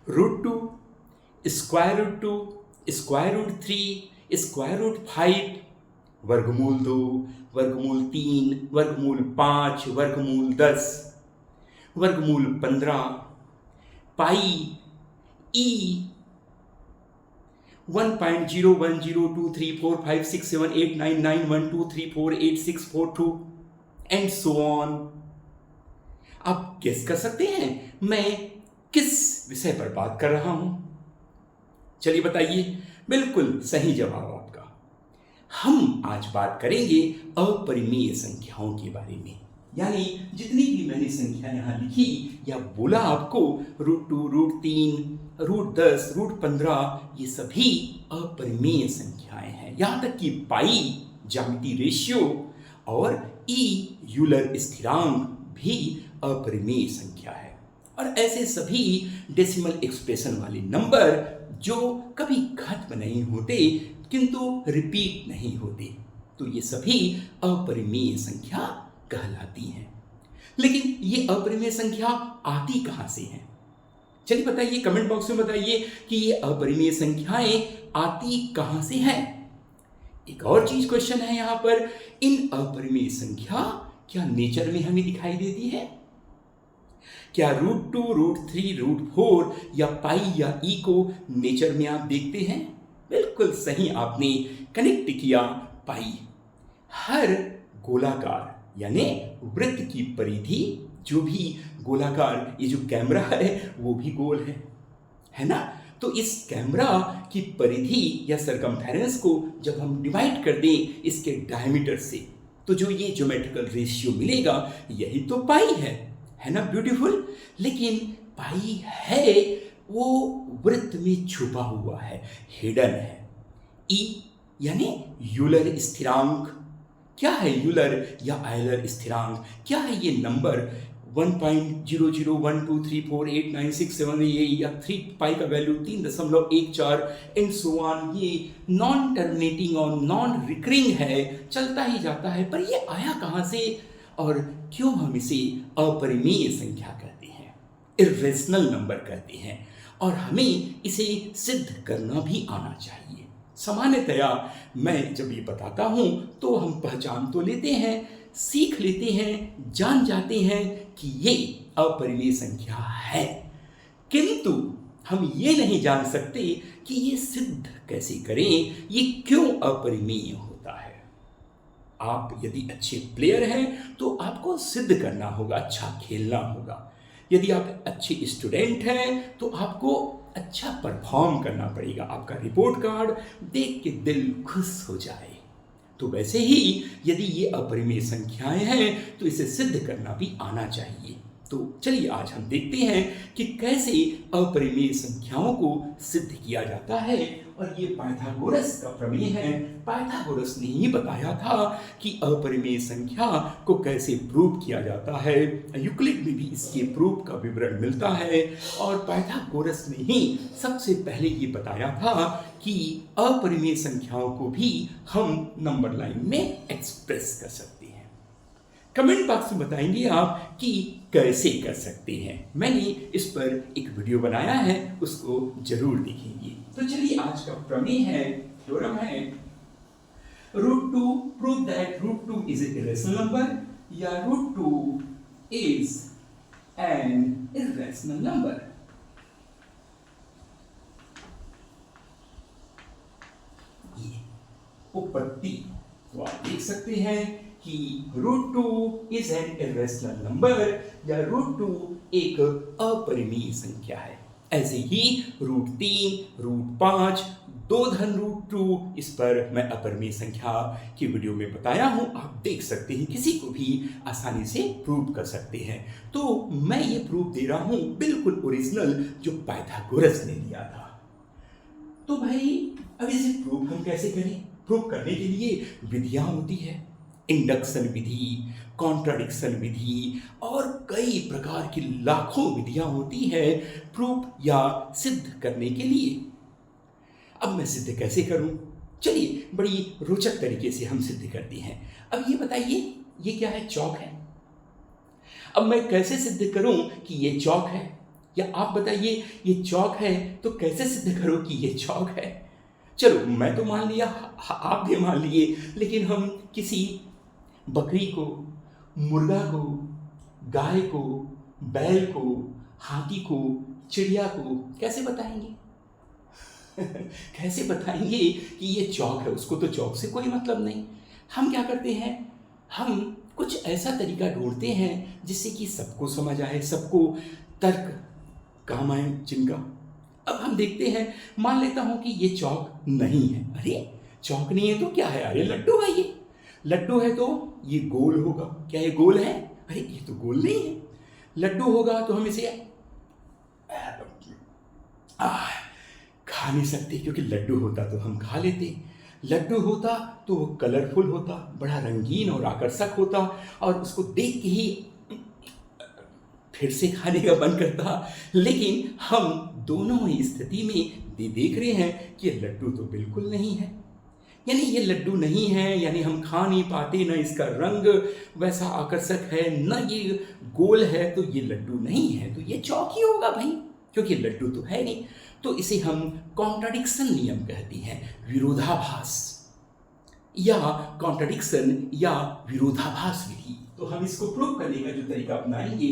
Root two, square root two, square root three, square root five, वर्गमूल 2, वर्गमूल 3, वर्गमूल 5, वर्गमूल 10, वर्गमूल 15, पाई ई 1.0102345678991234864 एंड सो ऑन। आप गेस कर सकते हैं मैं किस विषय पर बात कर रहा हूं? चलिए बताइए। बिल्कुल सही जवाब आपका। हम आज बात करेंगे अपरिमेय संख्याओं के बारे में, यानी जितनी भी मैंने संख्या यहां लिखी या बोला आपको, रूट 2, रूट 3, रूट 10, रूट 15, ये सभी अपरिमेय संख्याएं हैं। यहां तक कि पाई ज्यामिति रेशियो और ई यूलर स्थिरांक भी अपरिमेय संख्या है। और ऐसे सभी डेसिमल एक्सप्रेशन वाले नंबर जो कभी खत्म नहीं होते किंतु रिपीट नहीं होते, तो ये सभी अपरिमेय संख्या कहलाती हैं। लेकिन ये अपरिमेय संख्या आती कहां से हैं? चलिए बताइए, कमेंट बॉक्स में बताइए कि ये अपरिमेय संख्याएं आती कहां से हैं। एक और चीज क्वेश्चन है यहां पर, इन अपरिमेय संख्या क्या नेचर में हमें दिखाई देती है? क्या रूट 2, रूट 3, रूट 4 या पाई या ई को नेचर में आप देखते हैं? बिल्कुल सही आपने कनेक्ट किया, पाई। हर गोलाकार यानी वृत्त की परिधि, जो भी गोलाकार, ये जो कैमरा है वो भी गोल है ना? तो इस कैमरा की परिधि या सरकमफेरेंस को जब हम डिवाइड कर दें इसके डायमीटर से, तो जो ये ज्योमेट्रिकल रेशियो मिलेगा यही तो पाई है ना? ब्यूटीफुल। लेकिन पाई है वो वृत्त में छुपा हुआ है, हिडन है। ई यानी यूलर स्थिरांक। क्या है यूलर या आयलर स्थिरांक? क्या है ये नंबर 1.0012348967 ये या 3 पाई का वैल्यू 3.14 एंड सो ऑन। ये नॉन टर्मिनेटिंग और नॉन रिकरिंग है, चलता ही जाता है। पर ये आया कहां से और क्यों हम इसे अपरिमेय संख्या कहते हैं, इर्रेशनल नंबर कहते हैं, और हमें इसे सिद्ध करना भी आना चाहिए। सामान्यतया मैं जब ये बताता हूं तो हम पहचान तो लेते हैं, सीख लेते हैं, जान जाते हैं कि ये अपरिमेय संख्या है, किंतु हम ये नहीं जान सकते कि ये सिद्ध कैसे करें, ये क्यों अपरिमेय होता है। आप यदि अच्छे प्लेयर हैं तो आपको सिद्ध करना होगा, अच्छा खेलना होगा। यदि आप अच्छे स्टूडेंट हैं तो आपको अच्छा परफॉर्म करना पड़ेगा, आपका रिपोर्ट कार्ड देख के दिल खुश हो जाए। तो वैसे ही यदि ये अपरिमेय संख्याएं हैं तो इसे सिद्ध करना भी आना चाहिए। तो चलिए आज हम देखते हैं कि कैसे अपरिमेय संख्याओं को सिद्ध किया जाता है। और ये पाइथागोरस का प्रमेय है। पाइथागोरस ने ही बताया था कि अपरिमेय संख्या को कैसे प्रूव किया जाता है। यूक्लिड में भी इसके प्रूफ का विवरण मिलता है। और पाइथागोरस ने ही सबसे पहले ये बताया था कि अपरिमेय संख्याओं को भी हम नंबर लाइन में एक्सप्रेस कर सकते हैं। कमेंट बॉक्स में बताएंगे आप कि कैसे कर सकते हैं। मैंने इस पर एक वीडियो बनाया है, उसको जरूर देखेंगे। तो चलिए आज का प्रमेय है, थ्योरम है, root 2 prove that root 2 is a irrational number या root 2 is an irrational number. ये उपपत्ति तो आप देख सकते हैं कि root 2 is an irrational number या रूट 2 एक अपरिमेय संख्या है। ऐसे ही रूट 3, रूट 5, 2 धन रूट 2, इस पर मैं अपरिमेय संख्या की वीडियो में बताया हूं, आप देख सकते हैं, किसी को भी आसानी से प्रूव कर सकते हैं। तो मैं ये प्रूफ दे रहा हूं बिल्कुल ओरिजिनल, जो पाइथागोरस ने दिया था। तो भाई अब इसे प्रूफ हम कैसे करें? प्रूफ करने के लिए विधियां होती है, इंडक्शन विधि, कॉन्ट्राडिक्शन विधि और कई प्रकार की लाखों विधियां होती है प्रूफ या सिद्ध करने के लिए। अब मैं सिद्ध कैसे करूं? चलिए बड़ी रोचक तरीके से हम सिद्ध करते हैं। अब ये बताइए, ये क्या है? चौक है। अब मैं कैसे सिद्ध करूं कि ये चौक है? या आप बताइए ये चौक है तो कैसे सिद्ध करो कि ये चौक है? चलो मैं तो मान लिया, आप भी मान लिए, लेकिन हम किसी बकरी को, मुर्गा को, गाय को, बैल को, हाथी को, चिड़िया को कैसे बताएंगे? कैसे बताएंगे कि ये चौक है? उसको तो चौक से कोई मतलब नहीं। हम क्या करते हैं, हम कुछ ऐसा तरीका ढूंढते हैं जिससे कि सबको समझ आए, सबको तर्क काम आए जिनका। अब हम देखते हैं, मान लेता हूं कि ये चौक नहीं है। अरे चौक नहीं है तो क्या है? अरे लड्डू है ये। लड्डू है तो ये गोल होगा। क्या ये गोल है? अरे ये तो गोल नहीं है। लड्डू होगा तो हम इसे खा नहीं सकते, क्योंकि लड्डू होता तो हम खा लेते। लड्डू होता तो वो कलरफुल होता, बड़ा रंगीन और आकर्षक होता, और उसको देख के ही फिर से खाने का मन करता। लेकिन हम दोनों ही स्थिति में देख रहे हैं कि ये लड्डू तो बिल्कुल नहीं है। यानी ये लड्डू नहीं है, यानी हम खा नहीं पाते, न इसका रंग वैसा आकर्षक है, न ये गोल है, तो ये लड्डू नहीं है, तो ये चौक ही होगा भाई, क्योंकि लड्डू तो है नहीं। तो इसे हम कॉन्ट्राडिक्शन नियम कहते हैं, विरोधाभास या कॉन्ट्राडिक्शन या विरोधाभास विधि। तो हम इसको प्रूव करने का जो तरीका अपनाएंगे,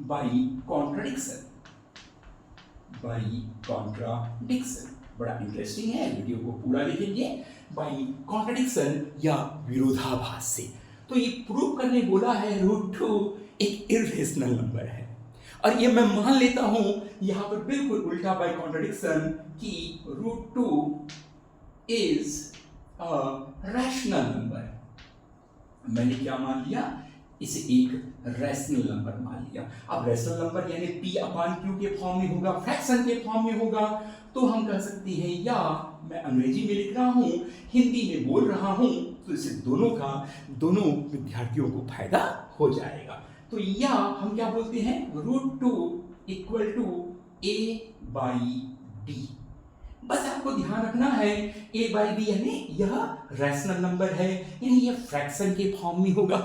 बाई कॉन्ट्राडिक्शन। बाई कॉन्ट्राडिक्शन बड़ा इंटरेस्टिंग है, वीडियो को पूरा देखेंगे। बाई कॉन्ट्राडिक्शन या विरोधाभास से। तो ये प्रूव करने बोला है √2 एक इर्रेशनल नंबर है, और ये मैं मान लेता हूं यहां पर बिल्कुल उल्टा बाय कॉन्ट्रडिक्शन कि √2 इज अ रैशनल नंबर। मैंने क्या मान लिया? इसे एक रैशनल नंबर मान लिया। अब रैशनल नंबर यानी P/Q के फॉर्म में होगा, फ्रैक्शन के फॉर्म में होगा, तो हम कह सकते हैं, या मैं अंग्रेजी में लिख रहा हूं, हिंदी में बोल रहा हूं, तो इसे दोनों विद्यार्थियों को फायदा हो जाएगा। तो या हम क्या बोलते हैं, √2 इक्वल टू A/B। बस आपको ध्यान रखना है A/B यानी यह रैशनल नंबर है, यानी यह फ्रैक्शन के फॉर्म में होगा।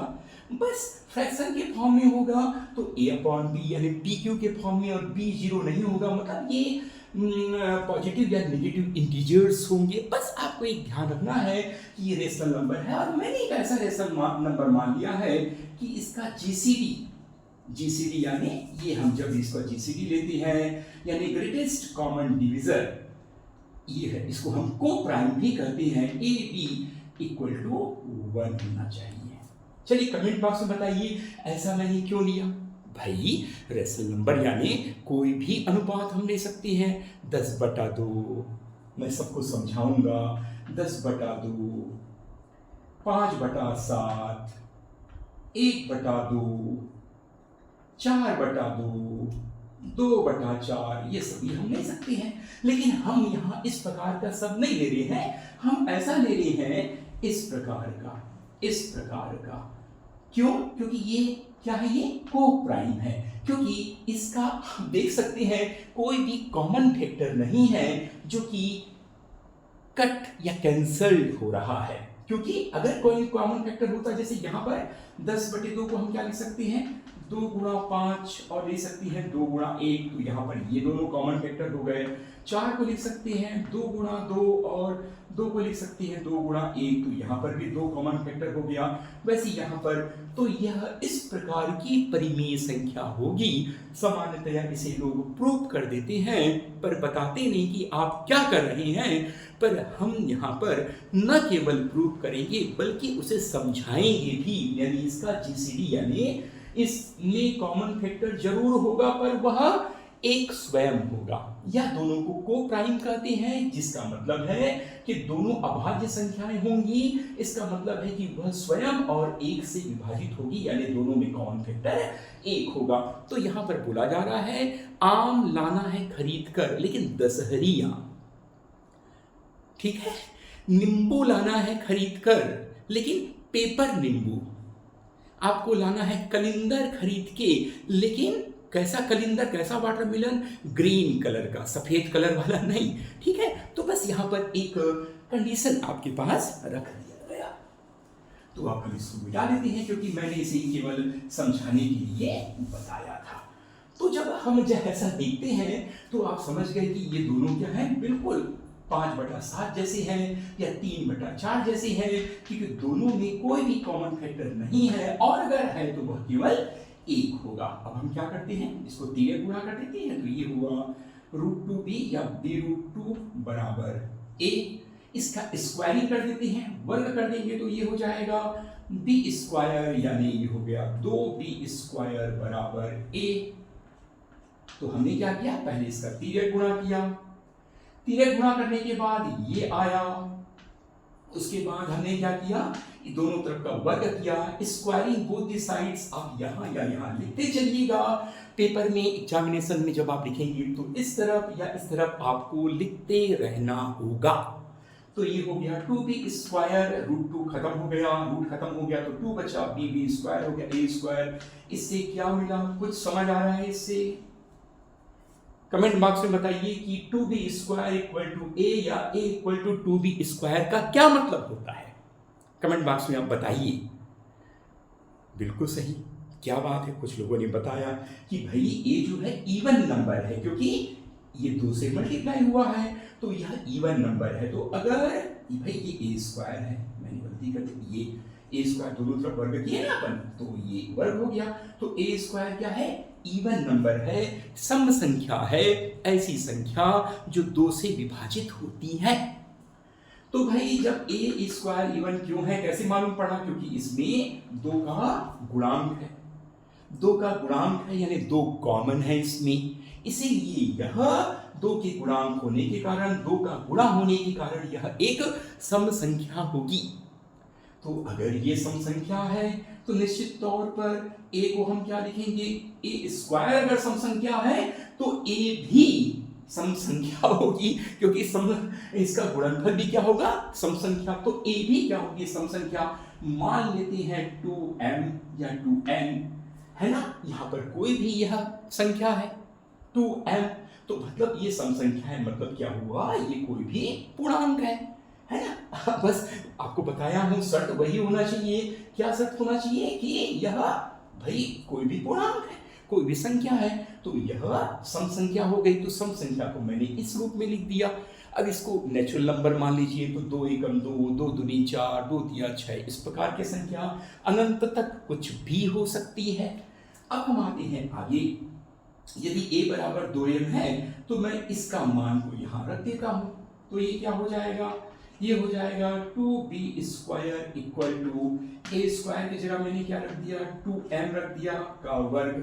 बस फ्रैक्शन के फॉर्म में होगा तो A/B यानी PQ के फॉर्म में, और B 0 नहीं होगा, मतलब ये पॉजिटिव या नेगेटिव इंटीजर्स होंगे। बस आपको एक ध्यान रखना है कि ये रेशनल नंबर है, और मैंने एक ऐसा रेशनल नंबर मान लिया है कि इसका जीसीडी यानी ये हम जब इसका जीसीडी लेते हैं, यानी ग्रेटेस्ट कॉमन डिविजर ये है, इसको हम को प्राइम भी कहते हैं। AB इक्वल टू 1 होना चाहिए। चलिए कमेंट बॉक्स में बताइए ऐसा मैंने क्यों लिया। भाई रेशनल नंबर यानी कोई भी अनुपात हम ले सकते हैं। 10/2 मैं सबको समझाऊंगा, 10/2, 5/7, 1/2, 4/2, 2/4, ये सभी हम ले सकते हैं। लेकिन हम यहाँ इस प्रकार का सब नहीं ले रहे हैं, हम ऐसा ले रहे हैं इस प्रकार का। क्यों? क्योंकि ये क्या है, ये को प्राइम है, क्योंकि इसका हम देख सकते हैं कोई भी कॉमन फैक्टर नहीं है जो कि कट या कैंसल्ड हो रहा है। क्योंकि अगर कोई कॉमन फैक्टर होता, जैसे यहाँ पर 10/2 को हम क्या लिख सकते हैं, 2 गुणा 5, और ले सकते हैं 2 गुणा 1, तो यहाँ पर ये दोनों कॉमन फैक्टर हो गए। 4 को लिख सकते हैं 2 गुणा 2, और 2 को लिख सकते हैं 2 गुणा 1, तो यहाँ पर भी 2 कॉमन फैक्टर हो गया। वैसे यहाँ पर तो यह इस प्रकार की परिमेय संख्या होगी। सामान्यतया इसे लोग प्रूव कर देते हैं, पर बताते नहीं कि आप क्या कर रहे हैं। पर हम यहाँ पर न केवल प्रूव करेंगे बल्कि उसे समझाएंगे भी, यानी इसका जीसीडी यानी इसमें कॉमन फैक्टर जरूर होगा, पर वह एक स्वयं होगा, या दोनों को को प्राइम कहते हैं, जिसका मतलब है कि दोनों अभाज्य संख्याएं होंगी। इसका मतलब है कि वह स्वयं और एक से विभाजित होगी, यानी दोनों में कॉमन फैक्टर एक होगा। तो यहाँ पर बोला जा रहा है आम लाना है खरीद कर, लेकिन दशहरी आम, ठीक है। नींबू लाना है खरीद कर, लेकिन पेपर नींबू। आपको लाना है कलिंदर खरीद के, लेकिन कैसा कलिंदर, कैसा वाटरमेलन, ग्रीन कलर का, सफेद कलर वाला नहीं, ठीक है। तो बस यहाँ पर एक कंडीशन आपके पास रख दिया गया, तो आप इसको मिटा लेते हैं, क्योंकि मैंने इसे केवल समझाने के लिए बताया था। तो जब हम ऐसा देखते हैं तो आप समझ गए कि ये दोनों क्या है, बिल्कुल 5/7 जैसे हैं या 3/4 जैसे हैं, क्योंकि दोनों में कोई भी कॉमन फैक्टर नहीं है, और अगर है तो वह केवल एक होगा। अब हम क्या करते हैं, इसको 3 गुणा कर देते हैं, तो ये हुआ √2b या b√2 बराबर a। इसका स्क्वायरिंग कर देते हैं, वर्ग कर देंगे तो ये हो जाएगा b² यानी ये हो गया 2b² बराबर a। तो हमने क्या किया, पहले इसका 3 गुणा किया, 3 गुणा करने के बाद ये आया, उसके बाद हमने क्या किया, दोनों तरफ का वर्ग किया, स्क्वायरिंग बोथ द साइड्स। आप यहाँ या यहाँ लिखते चलिएगा, पेपर में एग्जामिनेशन में जब आप लिखेंगे तो इस तरफ या इस तरफ आपको लिखते रहना होगा। तो ये हो गया 2b², √2 खत्म हो गया, रूट खत्म हो गया तो 2 बचा, b² हो गया a²। इससे क्या मिला, कुछ समझ आ रहा है इससे? कमेंट बॉक्स में बताइए कि 2b² = a या a = 2b² का क्या मतलब होता है। कमेंट बॉक्स में आप बताइए। बिल्कुल सही, क्या बात है, कुछ लोगों ने बताया कि भाई a जो है इवन नंबर है, क्योंकि ये 2 से मल्टीप्लाई हुआ है तो यह इवन नंबर है। तो अगर भाई ये a² है, मैंने गलती कर दी, ये a² दोनों तरफ वर्ग किए ना अपन, तो ये वर्ग हो गया। तो a² क्या है, इवन नंबर है, सम संख्या है, ऐसी संख्या जो 2 से विभाजित होती है। तो भाई जब a² इवन क्यों है, कैसे मालूम पड़ा, क्योंकि इसमें 2 का गुणांक है, 2 का गुणांक है यानी 2 कॉमन है इसमें, इसीलिए यह 2 के गुणांक होने के कारण, 2 का गुणा होने के कारण यह एक सम संख्या होगी। तो अगर ये सम संख्या है तो निश्चित तौर पर a को हम क्या लिखेंगे, a² अगर सम संख्या है तो a भी सम संख्या होगी, क्योंकि इसका गुणनफल भी क्या होगा, सम संख्या। तो a भी क्या होगी, सम संख्या। मान लेते हैं 2m या 2n है ना, यहाँ पर कोई भी यह संख्या है 2m, तो मतलब ये सम संख्या है, मतलब क्या हुआ, ये कोई भी पूर्णांक है ना। बस आपको बताया हूं, शर्त वही होना चाहिए। क्या शर्त होना चाहिए कि यह भाई कोई भी पूर्णांक है, कोई भी संख्या है, तो यह सम संख्या हो गई। तो सम संख्या को मैंने इस रूप में लिख दिया। अब इसको नेचुरल नंबर मान लीजिए, तो 2 एकम 2, 2 दूनी 4, 2 तिया 6, इस प्रकार की संख्या अनंत तक कुछ भी हो सकती है। अब हम आते हैं आगे। यदि a बराबर 2m है तो मैं इसका मान को यहाँ रख देता हूँ, तो ये क्या हो जाएगा, ये हो जाएगा 2b² = a² की जगह मैंने क्या रख दिया, 2m रख दिया का वर्ग।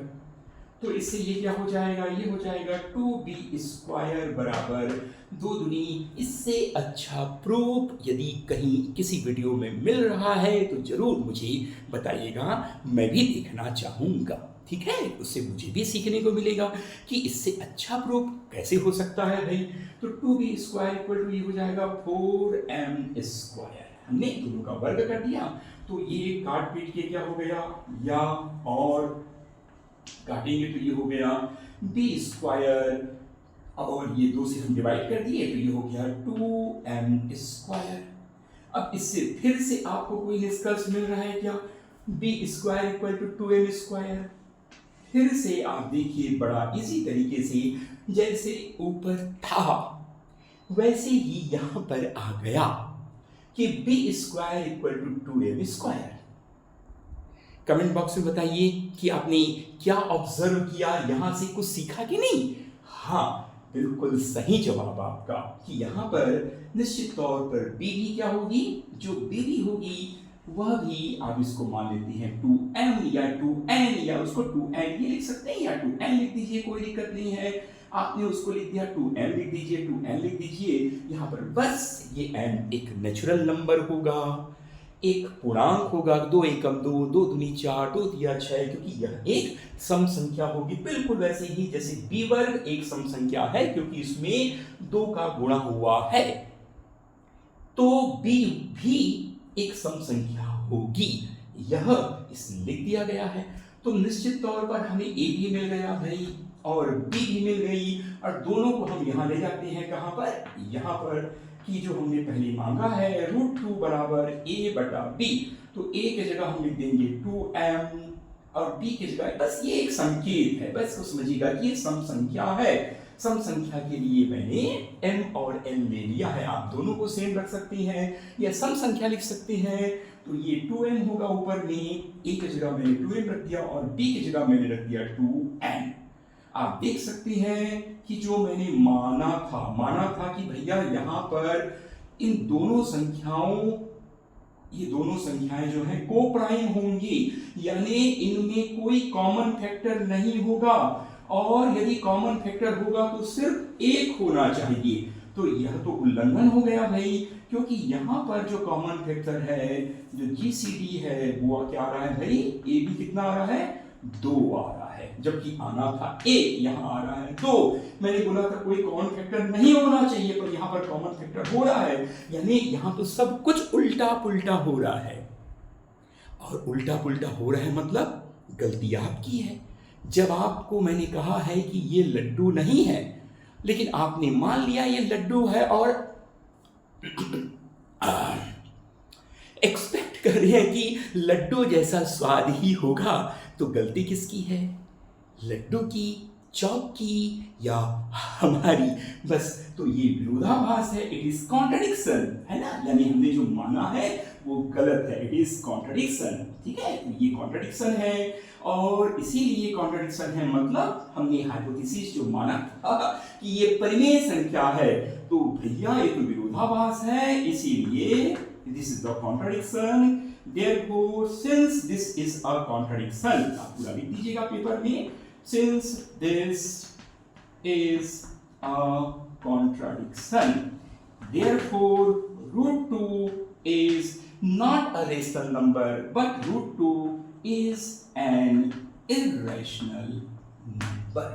तो इससे ये क्या हो जाएगा, ये हो जाएगा 2b² बराबर 2 दूनी। इससे अच्छा प्रूफ यदि कहीं किसी वीडियो में मिल रहा है तो जरूर मुझे बताइएगा, मैं भी देखना चाहूँगा, ठीक है, उससे मुझे भी सीखने को मिलेगा कि इससे अच्छा प्रूफ कैसे हो सकता है भाई। तो 2b² ये हो जाएगा 4m²। हमने दोनों का वर्ग कर दिया, तो ये काट पीट के क्या हो गया, या और काटेंगे तो ये हो गया b², और ये 2 से हम डिवाइड कर दिए तो ये हो गया 2m²। अब इससे फिर से आपको कोई निष्कर्ष मिल रहा है क्या, b² = 2m²। फिर से आप देखिए, बड़ा इसी तरीके से जैसे ऊपर था वैसे ही यहां पर आ गया कि b² = 2m²। कमेंट बॉक्स में बताइए कि आपने क्या ऑब्जर्व किया, यहां से कुछ सीखा कि नहीं। हाँ, बिल्कुल सही जवाब आपका कि यहां पर निश्चित तौर पर b भी क्या होगी, जो b भी होगी वह भी आप इसको मान लेते हैं 2m या 2n, या उसको 2n ये लिख सकते हैं या 2n लिख दीजिए, कोई दिक्कत नहीं है। आपने उसको लिख दिया 2m लिख दीजिए, 2n लिख दीजिए। यहाँ पर बस ये n एक नेचुरल नंबर होगा, एक पूर्णांक होगा, 2 एकम 2, 2 दूनी 4, 2 तिया 6, क्योंकि यह एक सम संख्या होगी। बिल्कुल वैसे ही जैसे b वर्ग एक सम संख्या है, क्योंकि इसमें 2 का गुणा हुआ है, तो b भी एक सम संख्या होगी, यह इसमें लिख दिया गया है। तो निश्चित तौर पर हमें a भी मिल गया भाई और b भी मिल गई, और दोनों को हम यहाँ ले जाते हैं कहाँ पर, यहाँ पर, कि जो हमने पहले मांगा है √2 बराबर a/b। तो a की जगह हम लिख देंगे 2m और डी की जगह, बस ये एक संकेत है, बस उसको समझिएगा कि ये सम संख्या है। सम संख्या के लिए मैंने m और n ले लिया है। आप दोनों को सेम रख सकते हैं या सम संख्या लिख सकते हैं। तो ये 2m होगा ऊपर में, a की जगह मैंने 2m रख दिया और b की जगह मैंने रख दिया 2n। आप देख सकते हैं कि जो मैंने माना था कि भैया यहाँ पर इन दोनों संख्याओं, ये दोनों संख्याएं जो हैं कोप्राइम होंगी, यानी इनमें कोई कॉमन फैक्टर नहीं होगा, और यदि कॉमन फैक्टर होगा तो सिर्फ एक होना चाहिए। तो यह तो उल्लंघन हो गया भाई, क्योंकि यहाँ पर जो कॉमन फैक्टर है, जो जीसीडी है, वो क्या आ रहा है भाई, ए भी कितना आ रहा है, 2 आ रहा है, जबकि आना था ए, यहाँ आ रहा है 2। मैंने बोला था कोई कॉमन फैक्टर नहीं होना चाहिए, पर यहाँ पर कॉमन फैक्टर हो रहा है, यानी यहाँ तो सब कुछ उल्टा पुल्टा हो रहा है। और उल्टा पुल्टा हो रहा है मतलब गलती आपकी है। जब आपको मैंने कहा है कि ये लड्डू नहीं है, लेकिन आपने मान लिया ये लड्डू है और एक्सपेक्ट कर रहे हैं कि लड्डू जैसा स्वाद ही होगा, तो गलती किसकी है, लड्डू की, चौक की, या हमारी? बस तो ये विरोधाभास है, इट इज कॉन्ट्रडिक्शन, है ना, यानी हमने जो माना है वो गलत है, इट इज कॉन्ट्रडिक्शन। ठीक है, तो ये कॉन्ट्रडिक्शन है, और इसीलिए कॉन्ट्रडिक्शन है मतलब हमने हाइपोथेसिस जो माना था कि ये परिमेय संख्या है, तो भैया ये तो विरोधाभास है, इसीलिए this is the contradiction. Therefore, since this is a contradiction, आप पूरा लिख दीजिएगा पेपर में, since this is a contradiction, therefore √2 is not a rational number, but √2 is an irrational number।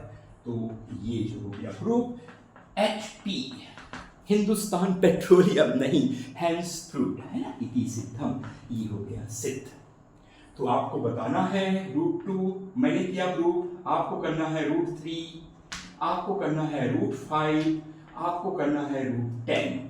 तो ये जो हो गया प्रूफ, HP हिंदुस्तान पेट्रोलियम नहीं, हैंस प्रूव्ड, है ना, इति सिद्धम, ये हो गया सिद्ध। तो आपको बताना है √2, मैंने किया प्रूफ, आपको करना है √3, आपको करना है √5, आपको करना है √10।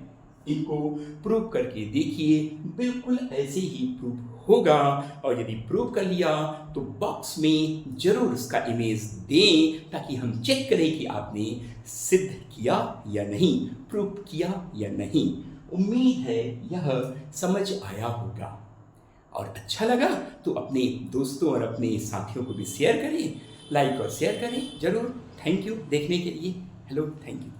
इनको प्रूव करके देखिए, बिल्कुल ऐसे ही प्रूफ होगा। और यदि प्रूव कर लिया तो बॉक्स में जरूर उसका इमेज दें, ताकि हम चेक करें कि आपने सिद्ध किया या नहीं, प्रूव किया या नहीं। उम्मीद है यह समझ आया होगा, और अच्छा लगा तो अपने दोस्तों और अपने साथियों को भी शेयर करें, लाइक और शेयर करें जरूर। थैंक यू देखने के लिए। Hello, thank you.